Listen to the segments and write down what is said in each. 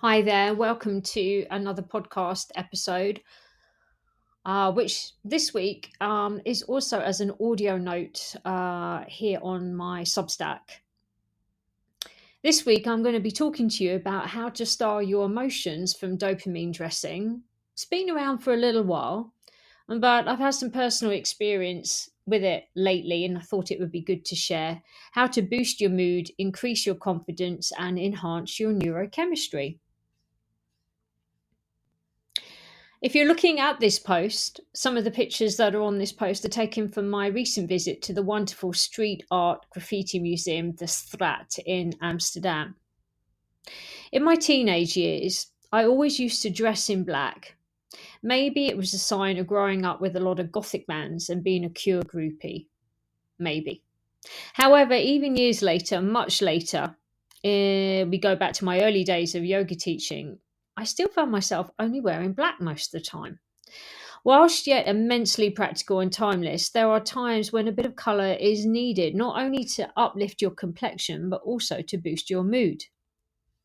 Hi there, welcome to another podcast episode, which this week is also as an audio note here on my Substack. This week, I'm going to be talking to you about how to style your emotions from dopamine dressing. It's been around for a little while, but I've had some personal experience with it lately, and I thought it would be good to share how to boost your mood, increase your confidence, and enhance your neurochemistry. If you're looking at this post, some of the pictures that are on this post are taken from my recent visit to the wonderful street art graffiti museum, the Strat in Amsterdam. In my teenage years, I always used to dress in black. Maybe it was a sign of growing up with a lot of Gothic bands and being a Cure groupie. Maybe. However, even years later, much later, we go back to my early days of yoga teaching, I still found myself only wearing black most of the time. Whilst yet immensely practical and timeless, there are times when a bit of colour is needed, not only to uplift your complexion, but also to boost your mood.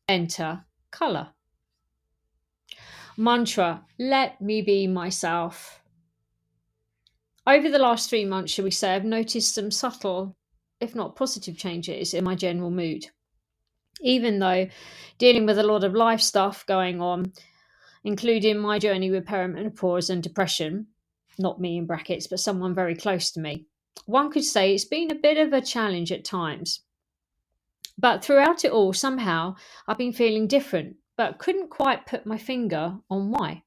Enter colour. Mantra, let me be myself. Over the last 3 months, shall we say, I've noticed some subtle, if not positive changes in my general mood. Even though dealing with a lot of life stuff going on, including my journey with perimenopause and depression, not me in brackets, but someone very close to me. One could say it's been a bit of a challenge at times. But throughout it all, somehow, I've been feeling different, but couldn't quite put my finger on why.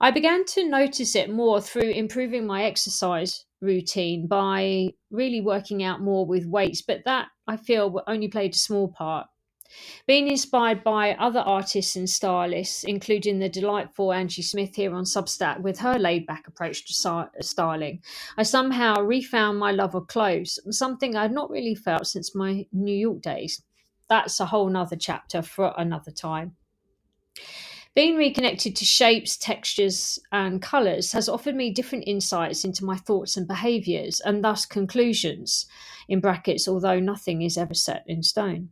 I began to notice it more through improving my exercise routine by really working out more with weights, but that I feel only played a small part. Being inspired by other artists and stylists, including the delightful Angie Smith here on Substack with her laid back approach to styling, I somehow refound my love of clothes, something I'd not really felt since my New York days. That's a whole nother chapter for another time. Being reconnected to shapes, textures, and colours has offered me different insights into my thoughts and behaviours, and thus conclusions, in brackets, although nothing is ever set in stone.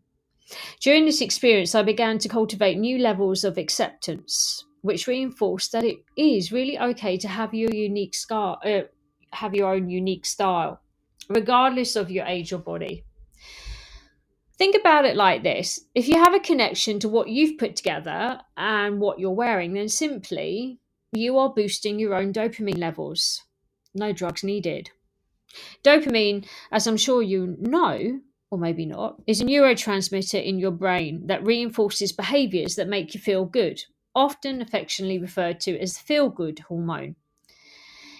During this experience, I began to cultivate new levels of acceptance, which reinforced that it is really okay to have have your own unique style, regardless of your age or body. Think about it like this: if you have a connection to what you've put together and what you're wearing, then simply you are boosting your own dopamine levels. No drugs needed. Dopamine, as I'm sure you know, or maybe not, is a neurotransmitter in your brain that reinforces behaviors that make you feel good, often affectionately referred to as the feel good hormone.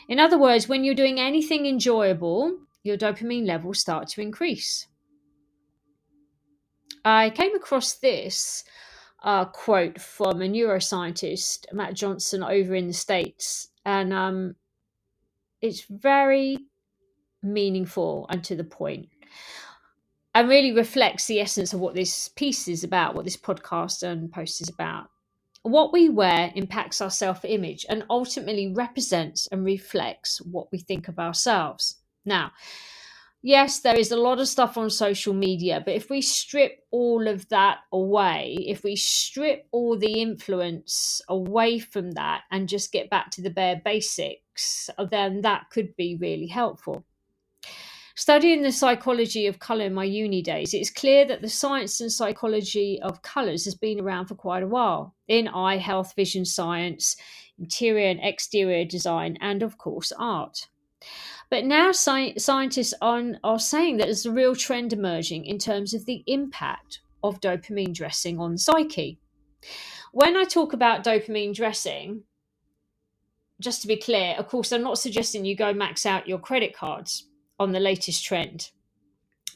In other words, when you're doing anything enjoyable, your dopamine levels start to increase. I came across this quote from a neuroscientist, Matt Johnson, over in the States, and it's very meaningful and to the point, and really reflects the essence of what this piece is about, what this podcast and post is about. What we wear impacts our self image and ultimately represents and reflects what we think of ourselves. Now, yes, there is a lot of stuff on social media, but if we strip all of that away, if we strip all the influence away from that and just get back to the bare basics, then that could be really helpful. Studying the psychology of colour in my uni days, it's clear that the science and psychology of colours has been around for quite a while in eye health, vision science, interior and exterior design, and of course, art. But now scientists are saying that there's a real trend emerging in terms of the impact of dopamine dressing on the psyche. When I talk about dopamine dressing, just to be clear, of course, I'm not suggesting you go max out your credit cards on the latest trend.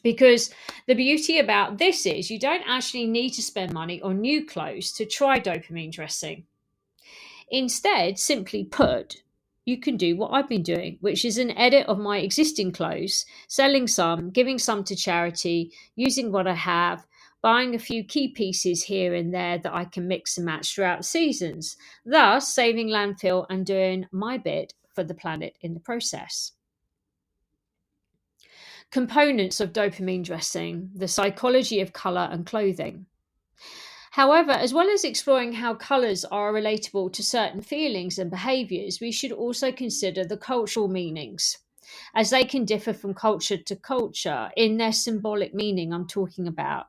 Because the beauty about this is you don't actually need to spend money on new clothes to try dopamine dressing. Instead, simply put, you can do what I've been doing, which is an edit of my existing clothes, selling some, giving some to charity, using what I have, buying a few key pieces here and there that I can mix and match throughout seasons, thus saving landfill and doing my bit for the planet in the process. Components of dopamine dressing, the psychology of colour and clothing. However, as well as exploring how colours are relatable to certain feelings and behaviours, we should also consider the cultural meanings, as they can differ from culture to culture in their symbolic meaning. I'm talking about.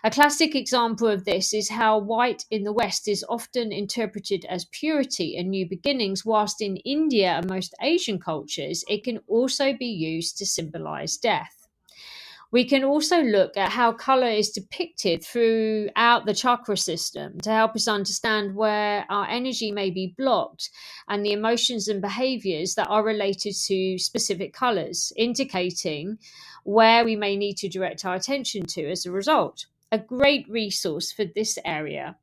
A classic example of this is how white in the West is often interpreted as purity and new beginnings, whilst in India and most Asian cultures, it can also be used to symbolize death. We can also look at how color is depicted throughout the chakra system to help us understand where our energy may be blocked and the emotions and behaviors that are related to specific colors, indicating where we may need to direct our attention to as a result. A great resource for this area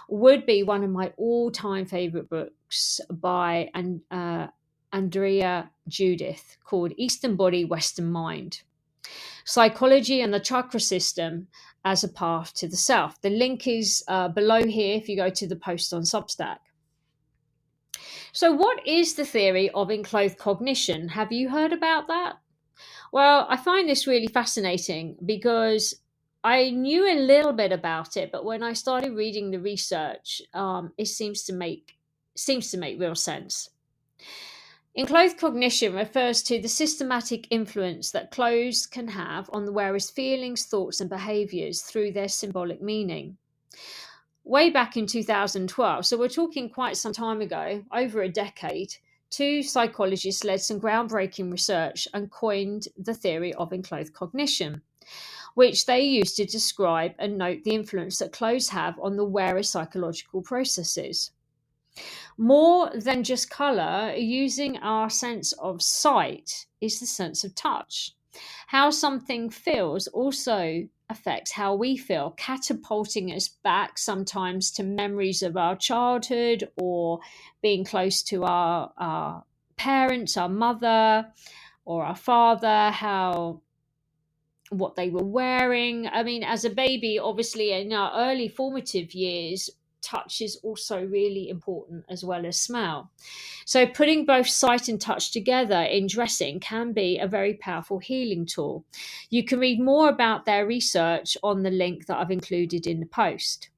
would be one of my all time favorite books by Andrea Judith called Eastern Body, Western Mind: Psychology and the Chakra System as a Path to the Self. The link is below here if you go to the post on Substack. So, what is the theory of enclothed cognition? Have you heard about that? Well, I find this really fascinating because I knew a little bit about it, but when I started reading the research, it seems to make real sense. Enclothed cognition refers to the systematic influence that clothes can have on the wearer's feelings, thoughts, and behaviors through their symbolic meaning. Way back in 2012, so we're talking quite some time ago, over a decade, two psychologists led some groundbreaking research and coined the theory of enclothed cognition, which they used to describe and note the influence that clothes have on the wearer's psychological processes. More than just color, using our sense of sight is the sense of touch. How something feels also affects how we feel, catapulting us back sometimes to memories of our childhood or being close to our parents, our mother or our father, how what they were wearing. I mean, as a baby, obviously in our early formative years, touch is also really important as well as smell. So, putting both sight and touch together in dressing can be a very powerful healing tool. You can read more about their research on the link that I've included in the post.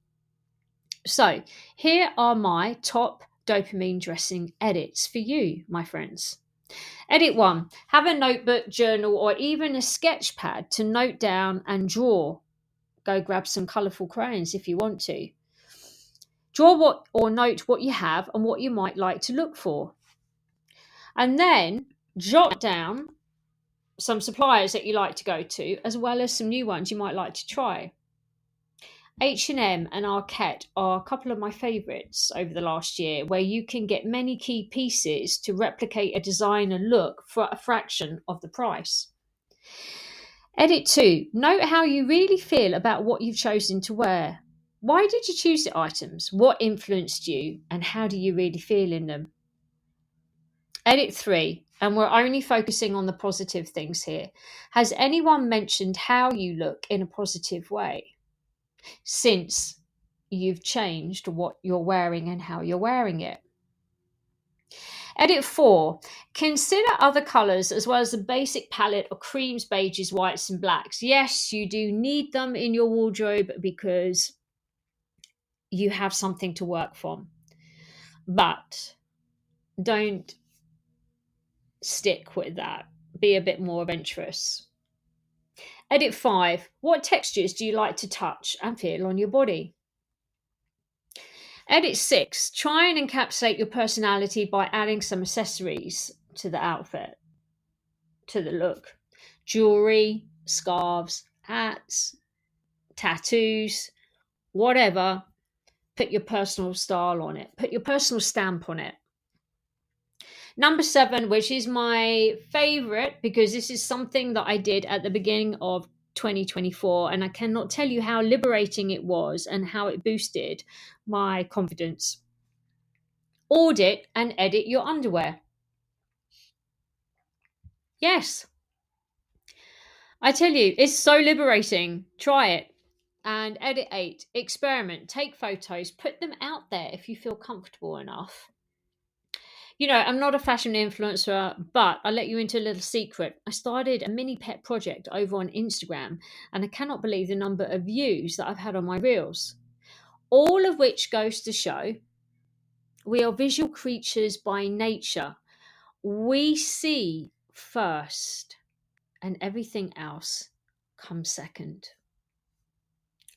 So, here are my top dopamine dressing edits for you, my friends. Edit 1: have a notebook, journal, or even a sketch pad to note down and draw. Go grab some colourful crayons if you want to. Draw what or note what you have and what you might like to look for. And then jot down some suppliers that you like to go to, as well as some new ones you might like to try. H&M and Arket are a couple of my favourites over the last year, where you can get many key pieces to replicate a design and look for a fraction of the price. Edit 2: note how you really feel about what you've chosen to wear. Why did you choose the items? What influenced you? And how do you really feel in them? Edit 3, and we're only focusing on the positive things here. Has anyone mentioned how you look in a positive way since you've changed what you're wearing and how you're wearing it? Edit 4, consider other colours as well as the basic palette of creams, beiges, whites, and blacks. Yes, you do need them in your wardrobe because you have something to work from, but don't stick with that. Be a bit more adventurous. Edit 5, what textures do you like to touch and feel on your body? Edit 6, try and encapsulate your personality by adding some accessories to the outfit, to the look. Jewelry, scarves, hats, tattoos, whatever. Put your personal style on it. Put your personal stamp on it. Number 7, which is my favorite because this is something that I did at the beginning of 2024, and I cannot tell you how liberating it was and how it boosted my confidence. Audit and edit your underwear. Yes, I tell you, it's so liberating. Try it. And edit 8, experiment, take photos, put them out there if you feel comfortable enough. You know, I'm not a fashion influencer, but I'll let you into a little secret. I started a mini pet project over on Instagram, and I cannot believe the number of views that I've had on my reels. All of which goes to show we are visual creatures by nature. We see first, and everything else comes second.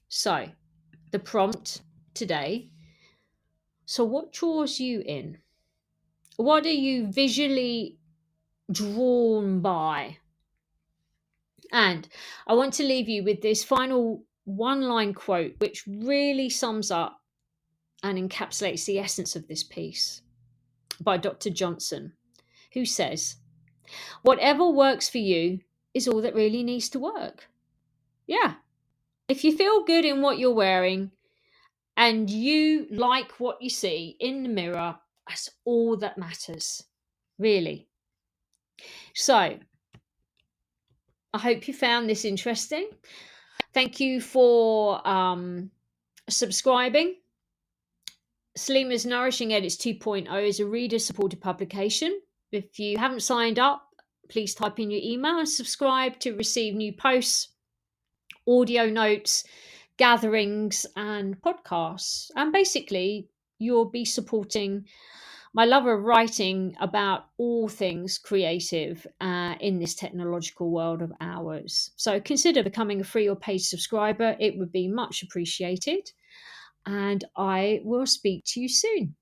So, the prompt today. So, what draws you in? What are you visually drawn by? And I want to leave you with this final one-line quote, which really sums up and encapsulates the essence of this piece, by Dr. Johnson, who says, "Whatever works for you is all that really needs to work." Yeah. If you feel good in what you're wearing and you like what you see in the mirror, that's all that matters, really. So, I hope you found this interesting. Thank you for subscribing. SALEMA'S Nourishing Edits 2.0 is a reader-supported publication. If you haven't signed up, please type in your email and subscribe to receive new posts, audio notes, gatherings, and podcasts. And basically, you'll be supporting my love of writing about all things creative in this technological world of ours. So consider becoming a free or paid subscriber. It would be much appreciated. And I will speak to you soon.